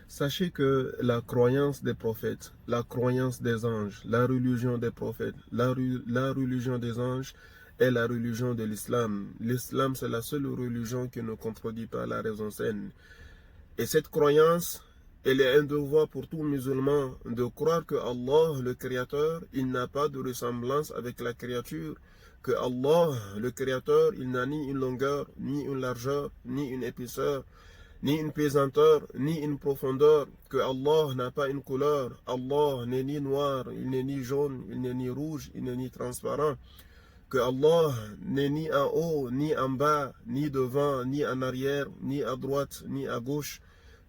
Sachez que la croyance des prophètes, la croyance des anges, la religion des prophètes, la religion des anges est la religion de l'islam. L'islam, c'est la seule religion qui ne contredit pas la raison saine. Et cette croyance, elle est un devoir pour tout musulman de croire que Allah, le Créateur, il n'a pas de ressemblance avec la créature, que Allah, le Créateur, il n'a ni une longueur, ni une largeur, ni une épaisseur, ni une pesanteur, ni une profondeur, que Allah n'a pas une couleur, Allah n'est ni noir, il n'est ni jaune, il n'est ni rouge, il n'est ni transparent, que Allah n'est ni en haut, ni en bas, ni devant, ni en arrière, ni à droite, ni à gauche,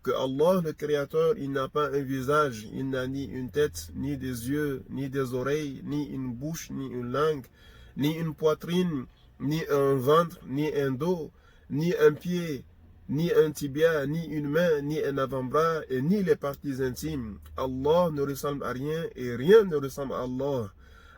que Allah le Créateur, il n'a pas un visage, il n'a ni une tête, ni des yeux, ni des oreilles, ni une bouche, ni une langue, ni une poitrine, ni un ventre, ni un dos, ni un pied, ni un tibia, ni une main, ni un avant-bras, et ni les parties intimes. Allah ne ressemble à rien et rien ne ressemble à Allah.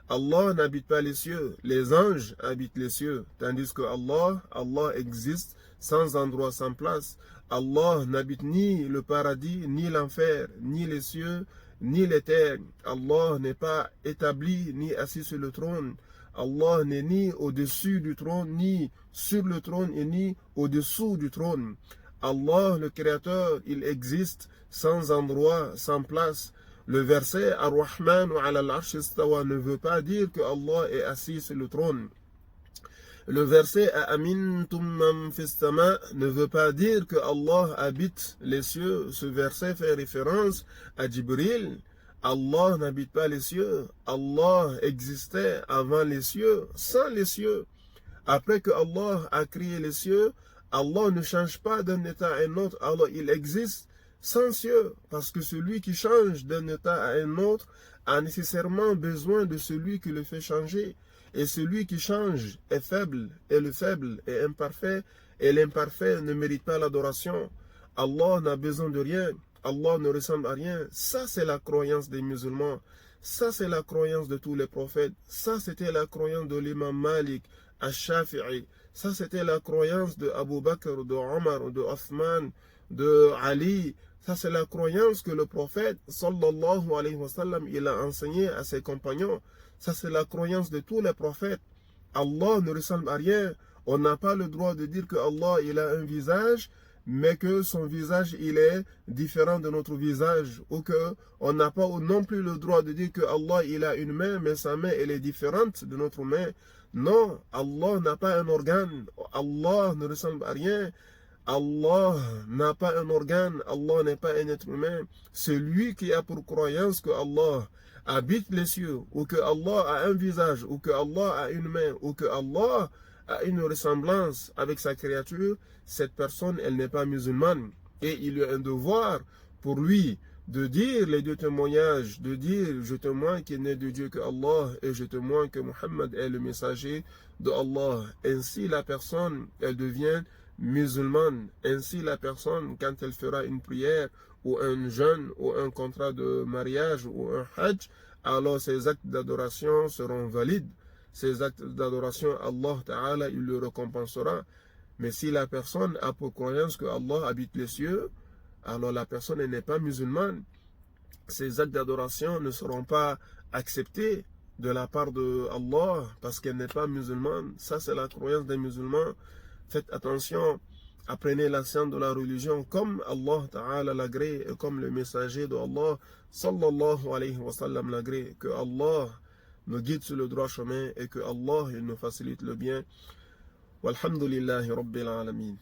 Allah n'habite pas les cieux, les anges habitent les cieux, tandis que Allah existe sans endroit, sans place. Allah n'habite ni le paradis, ni l'enfer, ni les cieux, ni les terres. Allah n'est pas établi, ni assis sur le trône. Allah n'est ni au-dessus du trône, ni sur le trône, et ni au-dessous du trône. Allah, le Créateur, il existe sans endroit, sans place. Le verset Ar-Rahman wa ala al-Arsh istawa ne veut pas dire que Allah est assis sur le trône. Le verset Amintum man fis sama ne veut pas dire que Allah habite les cieux. Ce verset fait référence à Jibril. Allah n'habite pas les cieux. Allah existait avant les cieux, sans les cieux. Après que Allah a créé les cieux, Allah ne change pas d'un état à un autre. Alors il existe sans cieux, parce que celui qui change d'un état à un autre a nécessairement besoin de celui qui le fait changer. Et celui qui change est faible, et le faible est imparfait, et l'imparfait ne mérite pas l'adoration. Allah n'a besoin de rien, Allah ne ressemble à rien. Ça, c'est la croyance des musulmans. Ça, c'est la croyance de tous les prophètes. Ça, c'était la croyance de l'imam Malik, Ash-Shafi'i. Ça, c'était la croyance de Abu Bakr, de Omar, de Othman, de Ali. Ça, c'est la croyance que le prophète, sallallahu alayhi wa sallam, il a enseigné à ses compagnons. Ça, c'est la croyance de tous les prophètes. Allah ne ressemble à rien. On n'a pas le droit de dire que Allah, il a un visage, mais que son visage, il est différent de notre visage. Ou que on n'a pas non plus le droit de dire que Allah, il a une main, mais sa main, elle est différente de notre main. Non, Allah n'a pas un organe. Allah ne ressemble à rien. Allah n'a pas un organe, Allah n'est pas un être humain. Celui qui a pour croyance que Allah habite les cieux, ou que Allah a un visage, ou que Allah a une main, ou que Allah a une ressemblance avec sa créature, cette personne, elle n'est pas musulmane. Et il y a un devoir pour lui de dire les deux témoignages, de dire je témoigne qu'il n'est de Dieu que Allah et je témoigne que Muhammad est le messager de Allah. Ainsi la personne, elle devient musulmane. Ainsi la personne, quand elle fera une prière ou un jeûne ou un contrat de mariage ou un hajj, alors ses actes d'adoration seront valides. Ces actes d'adoration, Allah Ta'ala, il le récompensera. Mais si la personne a pour croyance que Allah habite les cieux, alors la personne n'est pas musulmane. Ces actes d'adoration ne seront pas acceptés de la part de Allah parce qu'elle n'est pas musulmane. Ça, c'est la croyance des musulmans. Faites attention, apprenez la science de la religion comme Allah Ta'ala l'agrée et comme le messager de Allah sallallahu alayhi wa sallam l'agrée. Que Allah nous guide sur le droit chemin et que Allah il nous facilite le bien. Walhamdulillahi Rabbil Alamin.